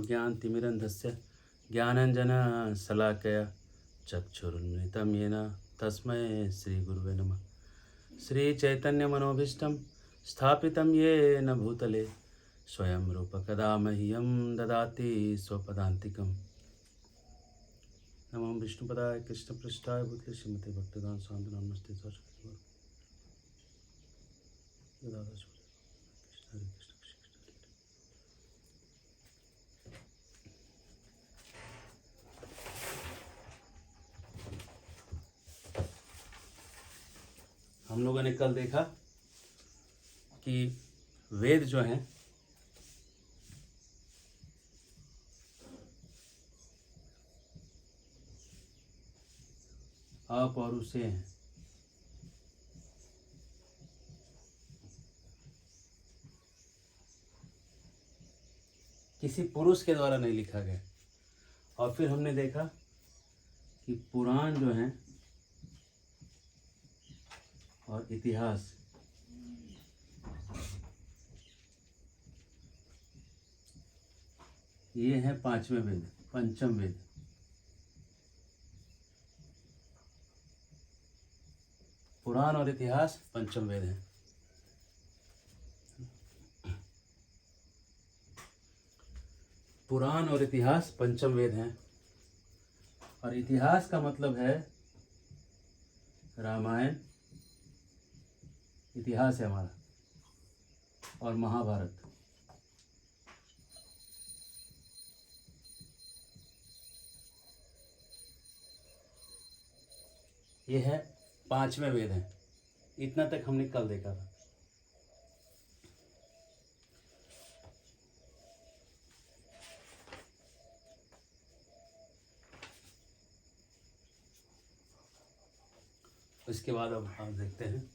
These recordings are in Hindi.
अज्ञानतिमिरन्धस्य ज्ञानाञ्जनशलाकया चक्षुरुन्मिलितं येन तस्मै श्रीगुरुवे नमः। श्रीचैतन्यमनोभीष्टं स्थापितं येन भूतले स्वयं रूपकदा मह्यं ददाति स्वपदान्तिकम्। नमो विष्णुपदाय कृष्णपृष्ठाय भूतले श्रीमते भक्तिवेदांत स्वामी नमस्ते सरस्वती गदाधर कृष्ण हरे कृष्ण कृष्ण कृष्ण। हम लोगों ने कल देखा कि वेद जो हैं अपौरुषेय हैं। किसी पुरुष के द्वारा नहीं लिखा गया। और फिर हमने देखा कि पुराण जो हैं और इतिहास ये हैं पांचवें वेद, पंचम वेद। पुराण और इतिहास पंचम वेद हैं। पुराण और इतिहास पंचम वेद हैं। और इतिहास का मतलब है रामायण, इतिहास है हमारा, और महाभारत। ये है पांचवें वेद हैं। इतना तक हमने कल देखा था। इसके बाद अब हम देखते हैं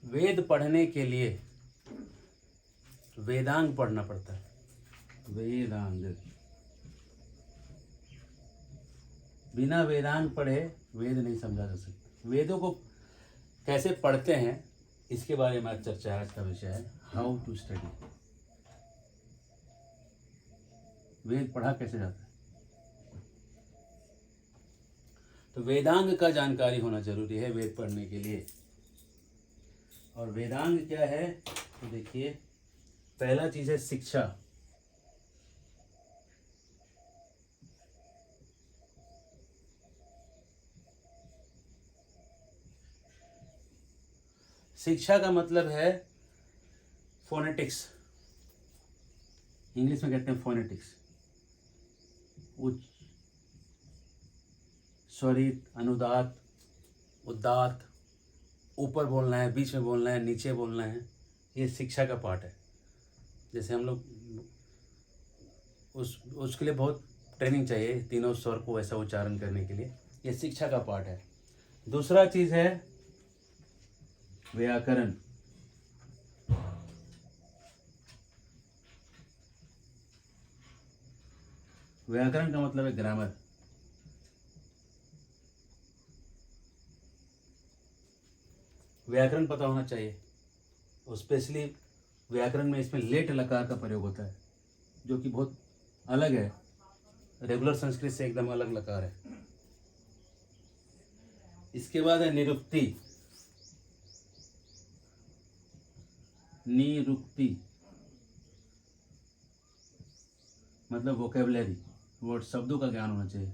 वेद पढ़ने के लिए वेदांग पढ़ना पड़ता है। वेदांग, बिना वेदांग पढ़े वेद नहीं समझा जा सकता। वेदों को कैसे पढ़ते हैं इसके बारे में आज चर्चा है। आज का विषय है हाउ टू स्टडी। वेद पढ़ा कैसे जाता है, तो वेदांग का जानकारी होना जरूरी है वेद पढ़ने के लिए। और वेदांग क्या है तो देखिए, पहला चीज है शिक्षा। शिक्षा का मतलब है फोनेटिक्स। इंग्लिश में कहते हैं फोनेटिक्स। उच्च, स्वरित, अनुदात, उदात, ऊपर बोलना है, बीच में बोलना है, नीचे बोलना है। ये शिक्षा का पार्ट है। जैसे हम लोग उसके लिए बहुत ट्रेनिंग चाहिए, तीनों स्वर को ऐसा उच्चारण करने के लिए। ये शिक्षा का पार्ट है। दूसरा चीज है व्याकरण। व्याकरण का मतलब है ग्रामर। व्याकरण पता होना चाहिए। और स्पेशली व्याकरण में इसमें लेट लकार का प्रयोग होता है, जो कि बहुत अलग है। रेगुलर संस्कृत से एकदम अलग लकार है। इसके बाद है निरुक्ति। निरुक्ति मतलब वोकेबलरी, वर्ड, शब्दों का ज्ञान होना चाहिए।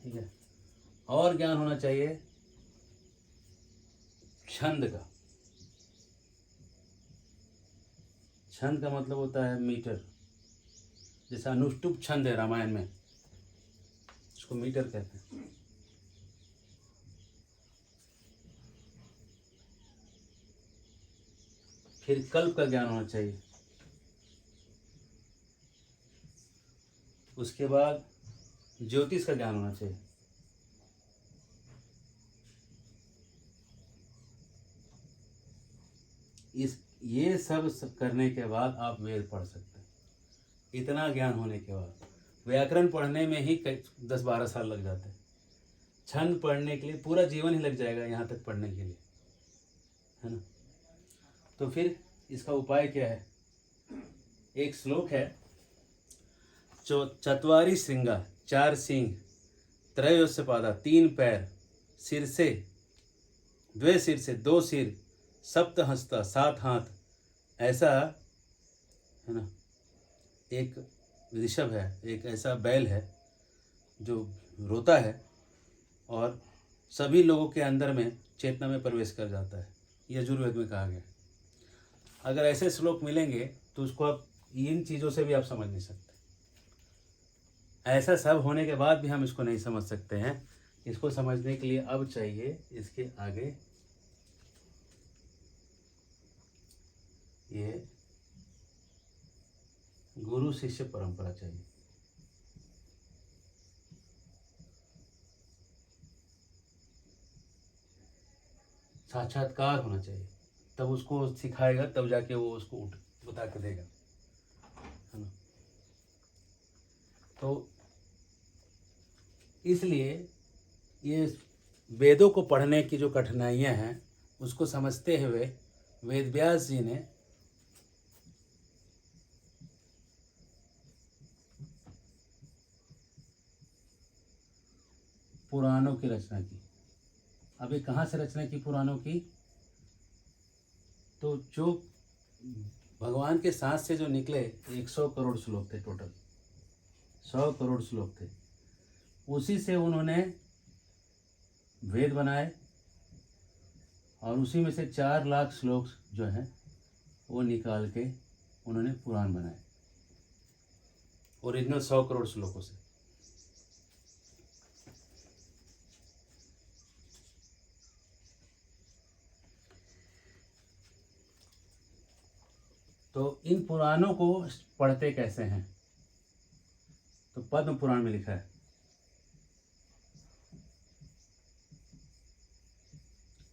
ठीक है। और ज्ञान होना चाहिए छंद का। छंद का मतलब होता है मीटर। जैसा अनुष्टुप छंद है रामायण में, उसको मीटर कहते हैं। फिर कल्प का ज्ञान होना चाहिए। उसके बाद ज्योतिष का ज्ञान होना चाहिए। ये सब करने के बाद आप वेद पढ़ सकते हैं। इतना ज्ञान होने के बाद व्याकरण पढ़ने में ही 10-12 साल लग जाते हैं। छंद पढ़ने के लिए पूरा जीवन ही लग जाएगा यहाँ तक पढ़ने के लिए, है ना। तो फिर इसका उपाय क्या है? एक श्लोक है, चत्वारी श्रृंगा, 4 सींग, त्रयोदश पादा, 3 पैर, शीर्षे, 2 शीर्षे, 2 सिर, सप्त हस्ता, 7 हाथ, ऐसा, है ना। एक ऋषभ है, एक ऐसा बैल है जो रोता है और सभी लोगों के अंदर में चेतना में प्रवेश कर जाता है। ये यजुर्वेद में कहा गया। अगर ऐसे श्लोक मिलेंगे तो उसको आप इन चीज़ों से भी आप समझ नहीं सकते। ऐसा सब होने के बाद भी हम इसको नहीं समझ सकते हैं। इसको समझने के लिए अब चाहिए इसके आगे ये गुरु शिष्य परंपरा चाहिए। साक्षात्कार होना चाहिए, तब उसको सिखाएगा, तब जाके वो उसको उठ बता के देगा, है ना। तो इसलिए ये वेदों को पढ़ने की जो कठिनाइयाँ हैं उसको समझते हुए वेदव्यास जी ने पुराणों की रचना की। अभी कहाँ से रचना की पुराणों की? तो जो भगवान के साथ से जो निकले 100 करोड़ श्लोक थे, टोटल 100 करोड़ श्लोक थे, उसी से उन्होंने वेद बनाए और उसी में से 4 लाख श्लोक जो हैं वो निकाल के उन्होंने पुराण बनाए, ओरिजिनल 100 करोड़ श्लोकों से। तो इन पुराणों को पढ़ते कैसे हैं? तो पद्म पुराण में लिखा है,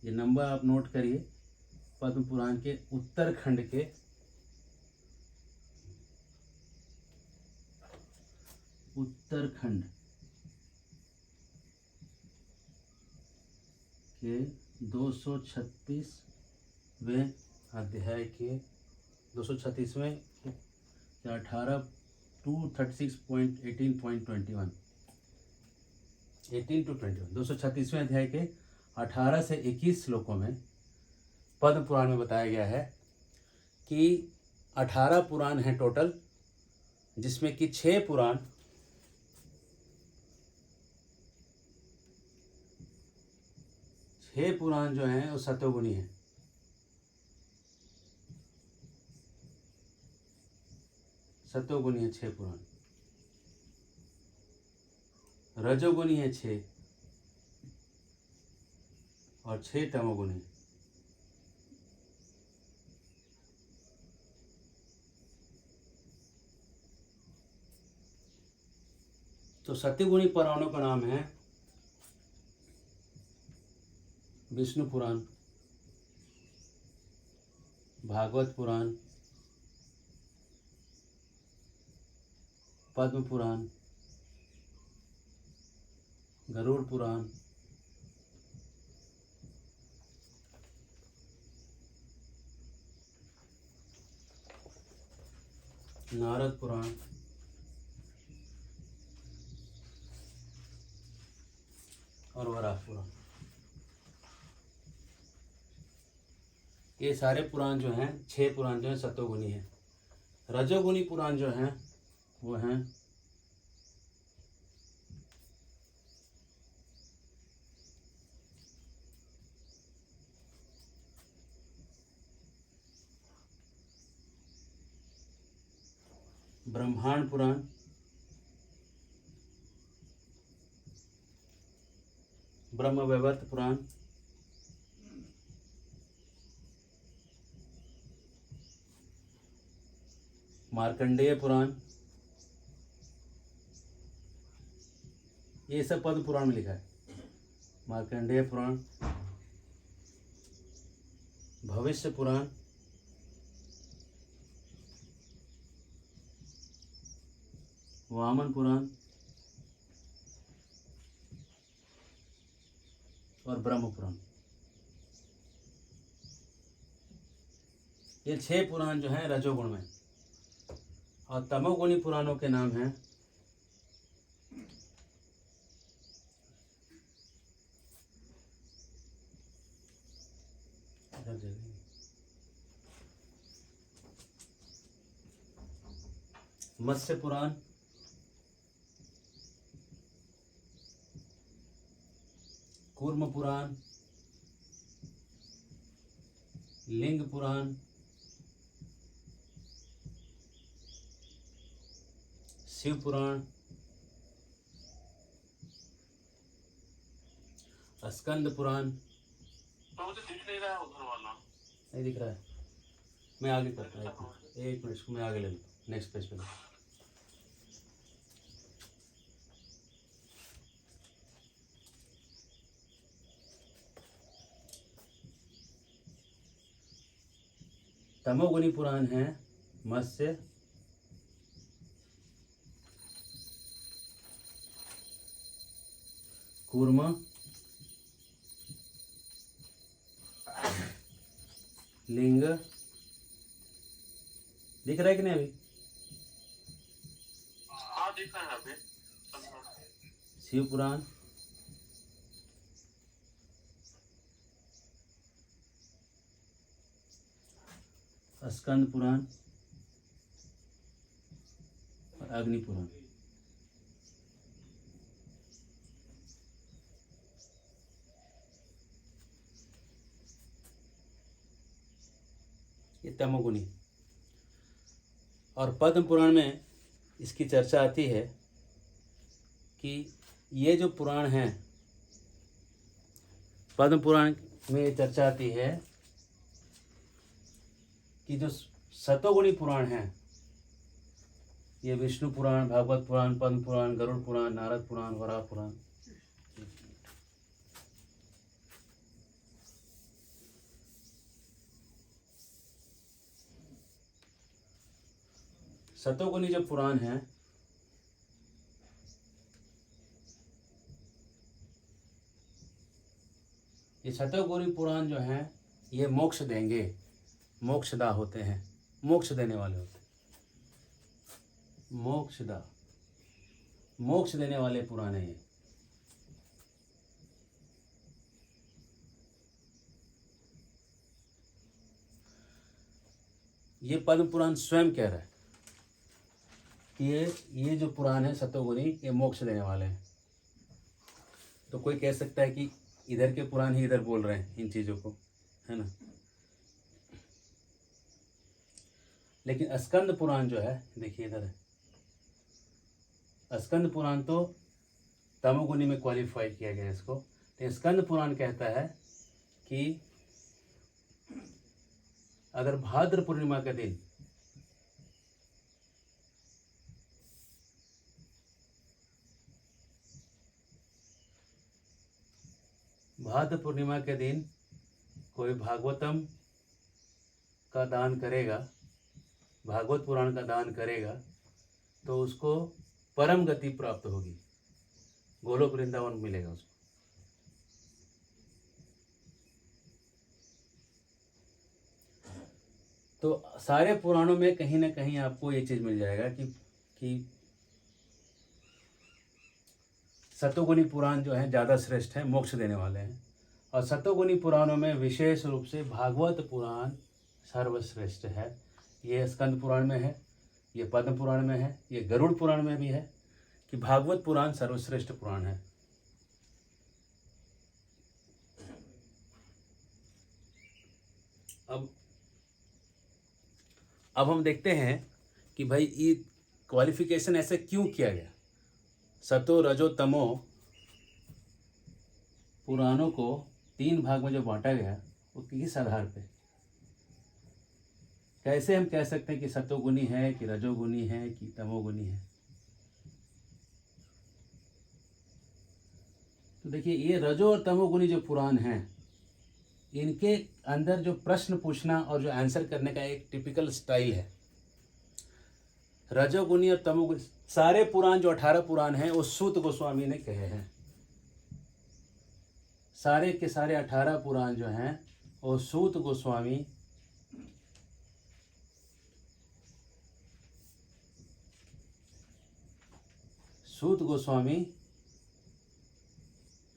ये नंबर आप नोट करिए। पद्म पुराण के उत्तरखंड के के 236वें अध्याय के 236वें 18 to 36.18.21 18 to 21 236वें अध्याय के 18 से 21 श्लोकों में पद्म पुराण में बताया गया है कि 18 पुराण हैं टोटल, जिसमें कि 6 पुराण जो हैं वो सतोगुणी हैं। सतोगुणी है 6 पुराण, रजोगुणी है 6 और 6 तमोगुणी। तो सत्यगुणी पुराणों का नाम है विष्णु पुराण, भागवत पुराण, पद्म पुराण, गरुड़ पुराण, नारद पुराण और वराह पुराण। ये सारे पुराण जो हैं, 6 पुराण जो हैं सतोगुणी हैं। रजोगुणी पुराण जो हैं वो हैं ब्रह्मांड पुराण, ब्रह्म वैवर्त पुराण, मार्कंडेय पुराण, ये सब पद्म पुराण में लिखा है। मार्कंडेय पुराण, भविष्य पुराण, वामन पुराण और ब्रह्म पुराण। ये 6 पुराण जो हैं रजोगुण में, और तमोगुणी पुराणों के नाम हैं मत्स्य पुराण, कूर्म पुराण, लिंग पुराण, शिव पुराण, स्कंद पुराण। तो मुझे दिख नहीं रहा है उधर वाला। नहीं दिख रहा है, मैं आगे करता हूँ। एक मिनट, इसको मैं आगे ले लेता हूँ, नेक्स्ट पेज पे। तमोगुनी पुराण है मत्स्य, कूर्म, लिंग। दिख रहा है कि नहीं अभी? हाँ दिख रहा है अभी। शिव पुराण, स्कंद पुराण और अग्नि पुराण। ये तमोगुनी। और पद्म पुराण में इसकी चर्चा आती है कि ये जो पुराण हैं, पद्म पुराण में ये चर्चा आती है कि जो सतोगुणी पुराण हैं, ये विष्णु पुराण, भागवत पुराण, पद्म पुराण, गरुड़ पुराण, नारद पुराण, वराह पुराण। सतोगुनी जो पुराण है, ये सतोगुनी पुराण जो हैं ये मोक्ष देंगे, मोक्षदा होते हैं, मोक्ष देने वाले होते हैं। मोक्षदा, मोक्ष देने वाले पुराण है ये पद्म पुराण स्वयं कह रहा है कि ये जो पुराण है सतोगुनी, ये मोक्ष देने वाले हैं। तो कोई कह सकता है कि इधर के पुराण ही इधर बोल रहे हैं इन चीज़ों को, है ना। लेकिन स्कंद पुराण जो है, देखिए इधर है, स्कंद पुराण तो तमोगुनी में क्वालिफाई किया गया है इसको। तो स्कंद पुराण कहता है कि अगर भाद्र पूर्णिमा के दिन कोई भागवतम का दान करेगा, भागवत पुराण का दान करेगा, तो उसको परम गति प्राप्त होगी, गोलोक वृंदावन मिलेगा उसको। तो सारे पुराणों में कहीं ना कहीं आपको ये चीज़ मिल जाएगा कि सतोगुनी पुराण जो है ज़्यादा श्रेष्ठ है, मोक्ष देने वाले हैं। और सतोगुनी पुराणों में विशेष रूप से भागवत पुराण सर्वश्रेष्ठ है। ये स्कंद पुराण में है, ये पद्म पुराण में है, ये गरुड़ पुराण में भी है कि भागवत पुराण सर्वश्रेष्ठ पुराण है। अब हम देखते हैं कि भाई ये क्वालिफिकेशन ऐसे क्यों किया गया। सतो रजो तमो पुराणों को 3 भाग में जो बांटा गया वो किस आधार पे, कैसे हम कह सकते हैं कि सतोगुनी है कि रजोगुनी है कि तमोगुनी है। तो देखिए ये रजो और तमोगुनी जो पुराण हैं, इनके अंदर जो प्रश्न पूछना और जो आंसर करने का एक टिपिकल स्टाइल है। रजोगुनी और तमोगुनी सारे पुराण जो 18 पुराण हैं वो सूत गोस्वामी ने कहे हैं। सारे के सारे 18 पुराण जो हैं वो सूत गोस्वामी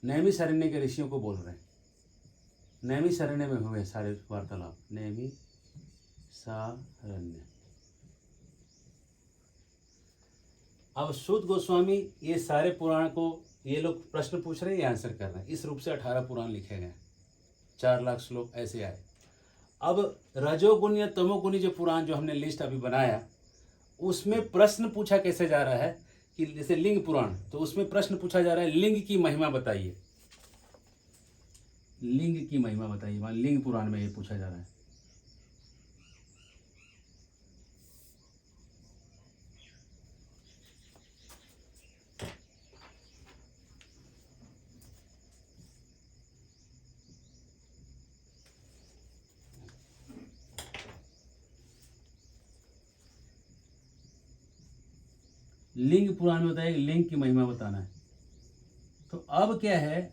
नैमिषारण्य के ऋषियों को बोल रहे हैं। नैमिषारण्य में हुए सारे वार्तालाप, नैमिषारण्य। अब सूत गोस्वामी ये सारे पुराण को ये लोग प्रश्न पूछ रहे हैं, ये आंसर कर रहे हैं। इस रूप से 18 पुराण लिखे गए, 4 लाख श्लोक ऐसे आए। अब रजोगुण या तमोगुणी जो पुराण जो हमने लिस्ट अभी बनाया, उसमें प्रश्न पूछा कैसे जा रहा है कि जैसे लिंग पुराण, तो उसमें प्रश्न पूछा जा रहा है लिंग की महिमा बताइए, लिंग की महिमा बताइए। वहाँ लिंग पुराण में ये पूछा जा रहा है। लिंग पुराण में बताइए, लिंग की महिमा बताना है। तो अब क्या है,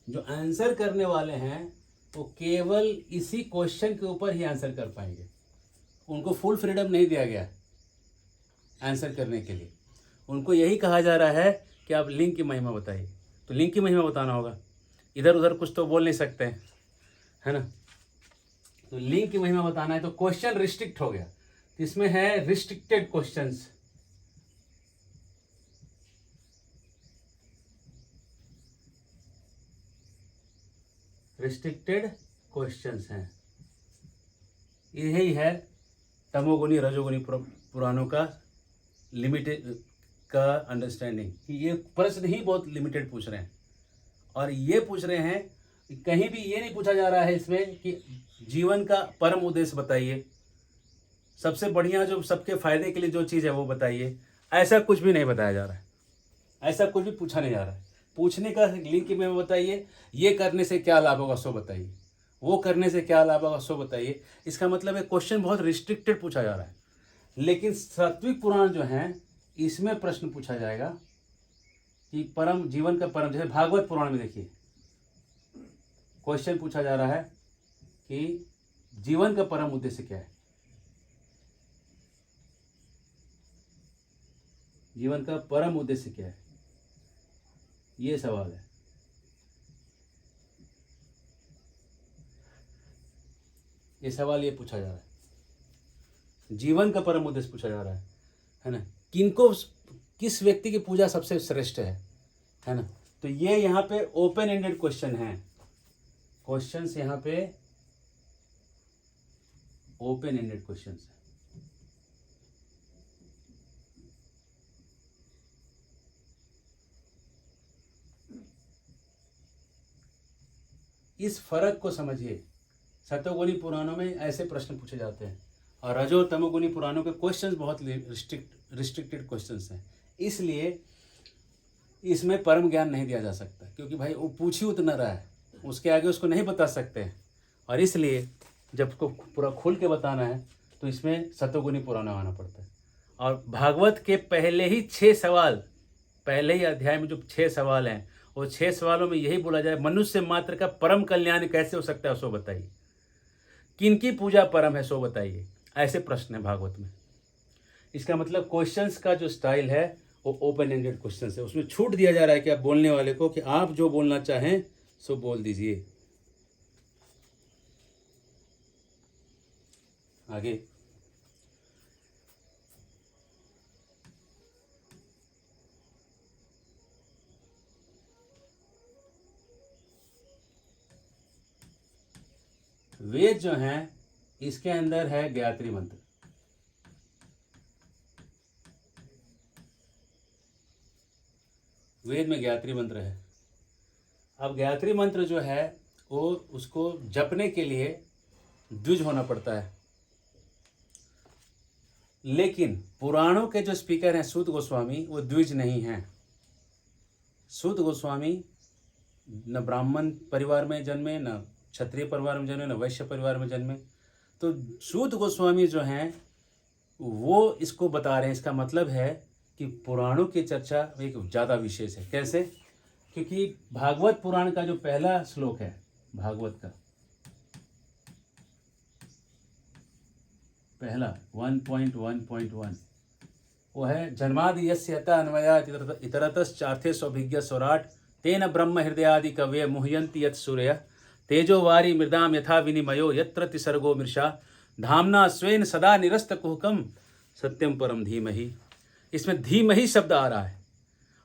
जो आंसर करने वाले हैं वो केवल इसी क्वेश्चन के ऊपर ही आंसर कर पाएंगे। उनको फुल फ्रीडम नहीं दिया गया आंसर करने के लिए। उनको यही कहा जा रहा है कि आप लिंग की महिमा बताइए। तो लिंग की महिमा बताना होगा, इधर उधर कुछ तो बोल नहीं सकते हैं, है ना। तो लिंग की महिमा बताना है, तो क्वेश्चन रिस्ट्रिक्ट हो गया। तो इसमें है रिस्ट्रिक्टेड क्वेश्चंस। रिस्ट्रिक्टेड क्वेश्चंस हैं। यही है तमोगुनी रजोगुनी पुराणों का लिमिटेड का अंडरस्टैंडिंग, कि ये प्रश्न ही बहुत लिमिटेड पूछ रहे हैं। और ये पूछ रहे हैं कि कहीं भी ये नहीं पूछा जा रहा है इसमें कि जीवन का परम उद्देश्य बताइए, सबसे बढ़िया जो सबके फायदे के लिए जो चीज़ है वो बताइए। ऐसा कुछ भी नहीं बताया जा रहा है, ऐसा कुछ भी पूछा नहीं जा रहा है। पूछने का लिंक में बताइए, ये करने से क्या लाभ होगा सो बताइए, वो करने से क्या लाभ होगा सो बताइए। इसका मतलब है क्वेश्चन बहुत रिस्ट्रिक्टेड पूछा जा रहा है। लेकिन सात्विक पुराण जो हैं, इसमें प्रश्न पूछा जाएगा कि परम जीवन का परम, जैसे भागवत पुराण में देखिए क्वेश्चन पूछा जा रहा है कि जीवन का परम उद्देश्य क्या है, जीवन का परम उद्देश्य क्या है, ये सवाल है। ये सवाल ये पूछा जा रहा है, जीवन का परम उद्देश्य पूछा जा रहा है ना। किनको, किस व्यक्ति की पूजा सबसे श्रेष्ठ है ना। तो ये यहाँ पे ओपन एंडेड क्वेश्चन है। क्वेश्चंस यहाँ पे ओपन एंडेड क्वेश्चंस है। इस फर्क को समझिए। सतोगुनी पुराणों में ऐसे प्रश्न पूछे जाते हैं और रजो तमोगुनी पुराणों के क्वेश्चंस बहुत रिस्ट्रिक्टेड क्वेश्चंस हैं। इसलिए इसमें परम ज्ञान नहीं दिया जा सकता, क्योंकि भाई वो पूछ ही उतना रहा है, उसके आगे उसको नहीं बता सकते हैं। और इसलिए जब उसको पूरा खुल के बताना है तो इसमें सतोगुनी पुराण आना पड़ता है। और भागवत के पहले ही 6 सवाल, पहले ही अध्याय में जो 6 सवाल हैं, वो 6 सवालों में यही बोला जाए, मनुष्य मात्र का परम कल्याण कैसे हो सकता है सो बताइए, किनकी पूजा परम है सो बताइए। ऐसे प्रश्न है भागवत में। इसका मतलब क्वेश्चंस का जो स्टाइल है वो ओपन एंडेड क्वेश्चंस है। उसमें छूट दिया जा रहा है कि आप बोलने वाले को कि आप जो बोलना चाहें सो बोल दीजिए। आगे वेद जो हैं, इसके अंदर है गायत्री मंत्र। वेद में गायत्री मंत्र है। अब गायत्री मंत्र जो है वो उसको जपने के लिए द्विज होना पड़ता है। लेकिन पुराणों के जो स्पीकर हैं सूत गोस्वामी, वो द्विज नहीं हैं। सूत गोस्वामी न ब्राह्मण परिवार में जन्मे, न क्षत्रिय परिवार में जन्मे, न वैश्य परिवार में जन्मे। तो सूत गोस्वामी जो हैं वो इसको बता रहे हैं। इसका मतलब है कि पुराणों की चर्चा एक ज़्यादा विशेष है। कैसे? क्योंकि भागवत पुराण का जो पहला श्लोक है, भागवत का पहला 1.1.1 वो है जन्मादि यस्य यथा अन्वयात् इतरतश्चार्थे स्वभिज्ञ स्वराट तेन ब्रह्म हृदयादि कवये मुह्यन्ति यत् सूर्यः तेजो वारी मृदाम यथा विनिमयो यत्र तिसर्गो मृषा धाम्ना स्वेन सदा निरस्तकुहकम सत्यम परम धीमहि। इसमें धीमहि शब्द आ रहा है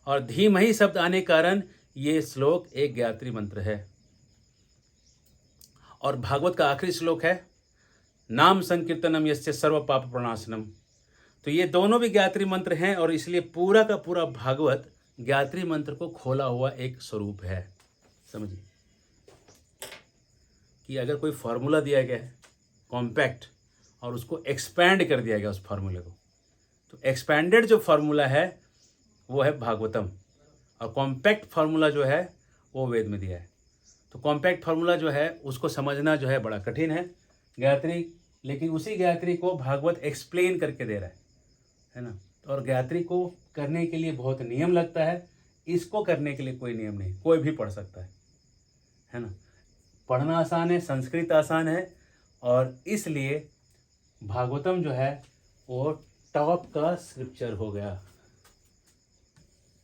और धीमहि शब्द आने के कारण ये श्लोक एक गायत्री मंत्र है। और भागवत का आखिरी श्लोक है नाम संकीर्तनम यस्य सर्व पाप प्रणाशनम। तो ये दोनों भी गायत्री मंत्र हैं और इसलिए पूरा का पूरा भागवत गायत्री मंत्र को खोला हुआ एक स्वरूप है। समझिए कि अगर कोई फार्मूला दिया गया है कॉम्पैक्ट और उसको एक्सपैंड कर दिया गया उस फार्मूले को, तो एक्सपैंडेड जो फार्मूला है वो है भागवतम और कॉम्पैक्ट फार्मूला जो है वो वेद में दिया है। तो कॉम्पैक्ट फार्मूला जो है उसको समझना जो है बड़ा कठिन है गायत्री, लेकिन उसी गायत्री को भागवत एक्सप्लेन करके दे रहा है ना। और गायत्री को करने के लिए बहुत नियम लगता है, इसको करने के लिए कोई नियम नहीं, कोई भी पढ़ सकता है ना। पढ़ना आसान है, संस्कृत आसान है और इसलिए भागवतम जो है वो टॉप का स्क्रिप्चर हो गया।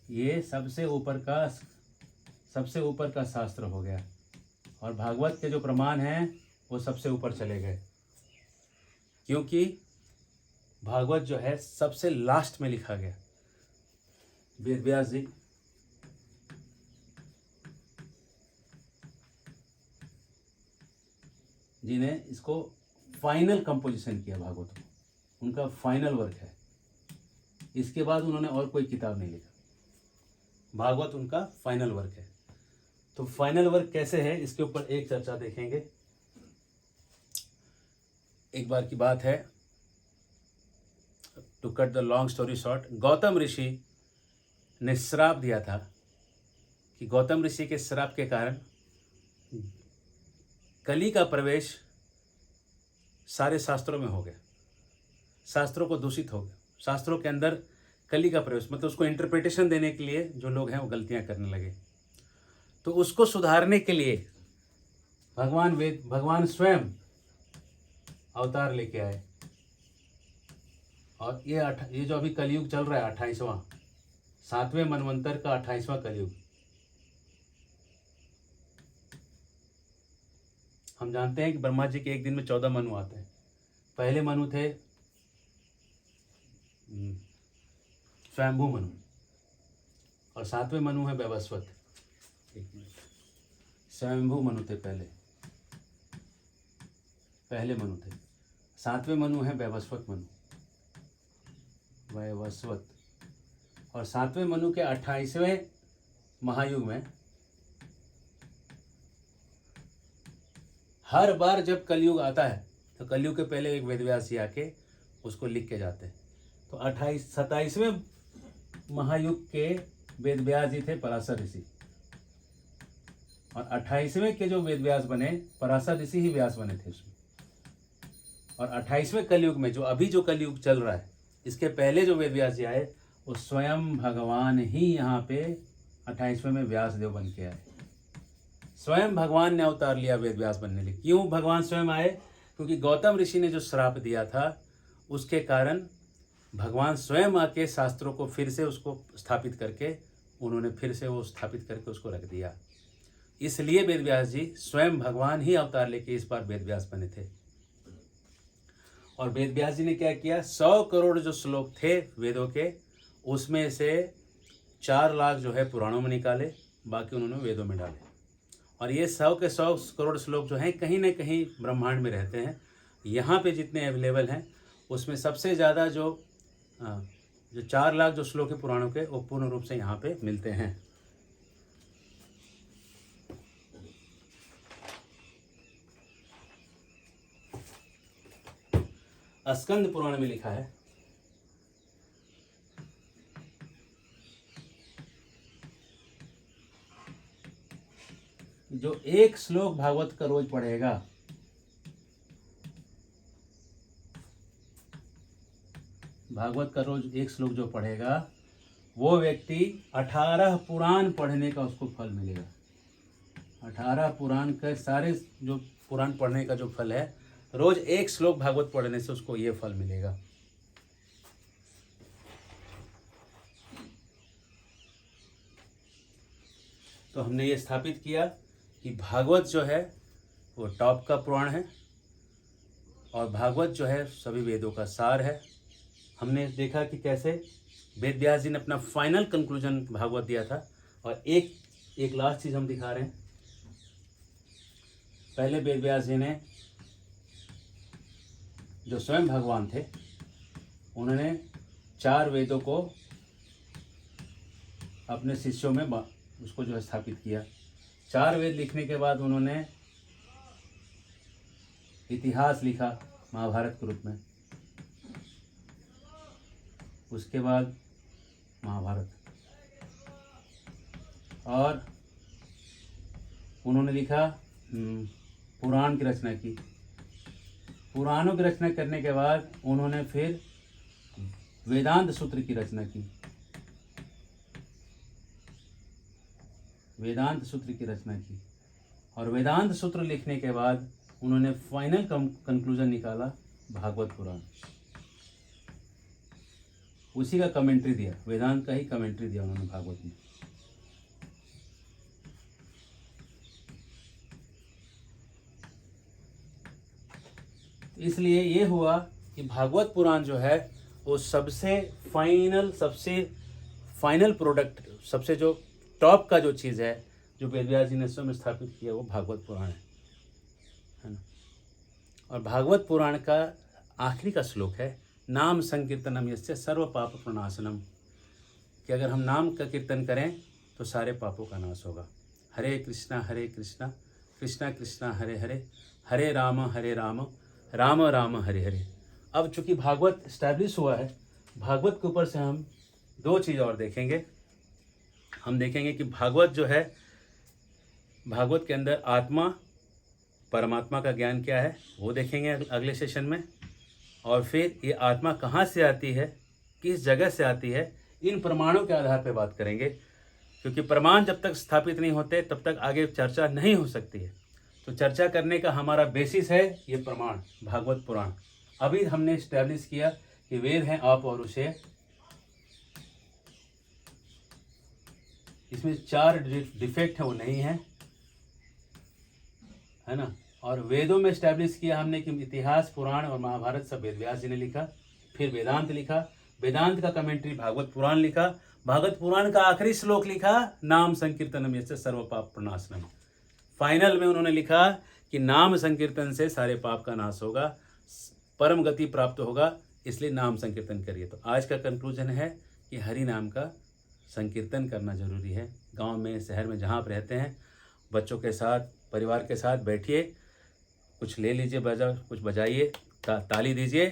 ये सबसे ऊपर का शास्त्र हो गया और भागवत के जो प्रमाण हैं वो सबसे ऊपर चले गए, क्योंकि भागवत जो है सबसे लास्ट में लिखा गया। वेद व्यास जी जिन्हें इसको फाइनल कंपोजिशन किया भागवत को, उनका फाइनल वर्क है। इसके बाद उन्होंने और कोई किताब नहीं लिखा, भागवत उनका फाइनल वर्क है। तो फाइनल वर्क कैसे है इसके ऊपर एक चर्चा देखेंगे। एक बार की बात है, to cut the long story short, Gautam Rishi ने श्राप दिया था कि गौतम ऋषि के श्राप के कारण कली का प्रवेश सारे शास्त्रों में हो गया, शास्त्रों को दूषित हो गया। शास्त्रों के अंदर कली का प्रवेश मतलब उसको इंटरप्रिटेशन देने के लिए जो लोग हैं वो गलतियां करने लगे। तो उसको सुधारने के लिए भगवान स्वयं अवतार लेके आए। और ये जो अभी कलयुग चल रहा है 28वां, 7वें मनवंतर का 28वां कलयुग। हम जानते हैं कि ब्रह्मा जी के एक दिन में 14 मनु आते हैं। पहले मनु थे स्वयंभू मनु और 7वें मनु है वैवस्वत। एक मिनट, स्वयंभू मनु थे पहले मनु थे। 7वें मनु है वैवस्वत और 7वें मनु के 28वें महायुग में हर बार जब कलयुग आता है तो कलयुग के पहले एक वेदव्यास जी आके उसको लिख के जाते हैं। तो 27वें महायुग के वेदव्यास जी थे पराशर ऋषि और 28वें के जो वेदव्यास बने पराशर ऋषि ही व्यास बने थे उसमें। और 28वें कलयुग में जो अभी जो कलयुग चल रहा है इसके पहले जो वेदव्यास जी आए वो स्वयं भगवान ही यहाँ पे 28वें में व्यासदेव बन के आए। स्वयं भगवान ने अवतार लिया वेदव्यास बनने लिए। क्यों भगवान स्वयं आए? क्योंकि गौतम ऋषि ने जो श्राप दिया था उसके कारण भगवान स्वयं आके शास्त्रों को फिर से उसको स्थापित करके उन्होंने फिर से वो स्थापित करके उसको रख दिया। इसलिए वेदव्यास जी स्वयं भगवान ही अवतार लेके इस बार वेदव्यास बने थे। और वेदव्यास जी ने क्या किया, 100 करोड़ जो श्लोक थे वेदों के उसमें से 4 लाख जो है पुराणों में निकाले, बाकी उन्होंने वेदों में डाले। और ये 100 के 100 करोड़ श्लोक जो हैं कहीं ना कहीं ब्रह्मांड में रहते हैं। यहाँ पे जितने अवेलेबल हैं उसमें सबसे ज़्यादा जो 4 लाख जो श्लोक है पुराणों के वो पूर्ण रूप से यहाँ पे मिलते हैं। स्कंद पुराण में लिखा है कि जो एक श्लोक भागवत का रोज पढ़ेगा, भागवत का रोज एक श्लोक जो पढ़ेगा वो व्यक्ति 18 पुराण पढ़ने का उसको फल मिलेगा। 18 पुराण के सारे जो पुराण पढ़ने का जो फल है, रोज एक श्लोक भागवत पढ़ने से उसको ये फल मिलेगा। तो हमने ये स्थापित किया कि भागवत जो है वो टॉप का पुराण है और भागवत जो है सभी वेदों का सार है। हमने देखा कि कैसे वेद व्यास जी ने अपना फाइनल कंक्लूजन भागवत दिया था। और एक लास्ट चीज़ हम दिखा रहे हैं। पहले वेद व्यास जी ने, जो स्वयं भगवान थे, उन्होंने 4 वेदों को अपने शिष्यों में उसको जो है स्थापित किया। 4 वेद लिखने के बाद उन्होंने इतिहास लिखा महाभारत के रूप में, उसके बाद महाभारत, और उन्होंने लिखा पुराण की रचना की। पुराणों की रचना करने के बाद उन्होंने फिर वेदांत सूत्र की रचना की। वेदांत सूत्र की रचना की और वेदांत सूत्र लिखने के बाद उन्होंने फाइनल कंक्लूजन निकाला भागवत पुराण। उसी का कमेंट्री दिया, वेदांत का ही कमेंट्री दिया उन्होंने भागवत में। इसलिए ये हुआ कि भागवत पुराण जो है वो सबसे फाइनल प्रोडक्ट, सबसे जो टॉप का जो चीज़ है, जो वेद व्यास जी ने स्वयं स्थापित किया, वो भागवत पुराण है ना। और भागवत पुराण का आखिरी का श्लोक है, नाम संकीर्तनम यस्य सर्व पाप प्रणाशनम, कि अगर हम नाम का कीर्तन करें तो सारे पापों का नाश होगा। हरे कृष्णा कृष्णा कृष्णा हरे हरे, हरे राम राम राम हरे हरे। अब चूंकि भागवत इस्टेब्लिश हुआ है, भागवत के ऊपर से हम 2 चीज़ और देखेंगे। हम देखेंगे कि भागवत जो है, भागवत के अंदर आत्मा परमात्मा का ज्ञान क्या है वो देखेंगे अगले सेशन में। और फिर ये आत्मा कहाँ से आती है, किस जगह से आती है, इन प्रमाणों के आधार पर बात करेंगे। क्योंकि प्रमाण जब तक स्थापित नहीं होते तब तक आगे चर्चा नहीं हो सकती है। तो चर्चा करने का हमारा बेसिस है ये प्रमाण, भागवत पुराण। अभी हमने इस्टेब्लिश किया कि वेद हैं अपौरुषेय, इसमें 4 डिफेक्ट है वो नहीं है ना। और वेदों में इस्टेब्लिश किया हमने कि इतिहास, पुराण और महाभारत सब वेद व्यास जी ने लिखा। फिर वेदांत लिखा, वेदांत का कमेंट्री भागवत पुराण लिखा, भागवत पुराण का आखिरी श्लोक लिखा, नाम संकीर्तनम यस्य सर्व पाप प्रणाशनम। फाइनल में उन्होंने लिखा कि नाम संकीर्तन से सारे पाप का नाश होगा, परम गति प्राप्त होगा, इसलिए नाम संकीर्तन करिए। तो आज का कंक्लूजन है कि हरि नाम का संकीर्तन करना जरूरी है। गांव में, शहर में, जहाँ आप रहते हैं, बच्चों के साथ, परिवार के साथ बैठिए, कुछ ले लीजिए, कुछ बजाइए, ताली दीजिए।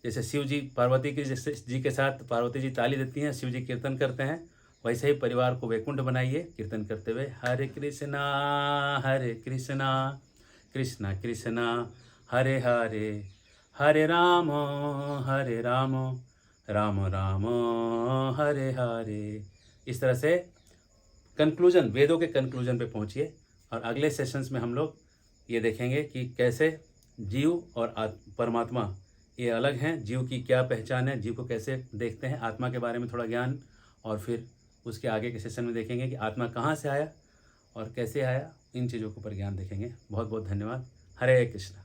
जैसे शिव जी पार्वती जी के साथ पार्वती जी ताली देती हैं, शिव जी कीर्तन करते हैं, वैसे ही परिवार को वैकुंठ बनाइए कीर्तन करते हुए। हरे कृष्णा कृष्णा कृष्णा हरे हरे, हरे राम राम राम हरे हरे। इस तरह से कंक्लूजन, वेदों के कंक्लूजन पे पहुंचिए। और अगले सेशंस में हम लोग ये देखेंगे कि कैसे जीव और परमात्मा ये अलग हैं, जीव की क्या पहचान है, जीव को कैसे देखते हैं, आत्मा के बारे में थोड़ा ज्ञान। और फिर उसके आगे के सेशन में देखेंगे कि आत्मा कहाँ से आया और कैसे आया, इन चीज़ों के ऊपर ज्ञान देखेंगे। बहुत बहुत धन्यवाद। हरे कृष्ण।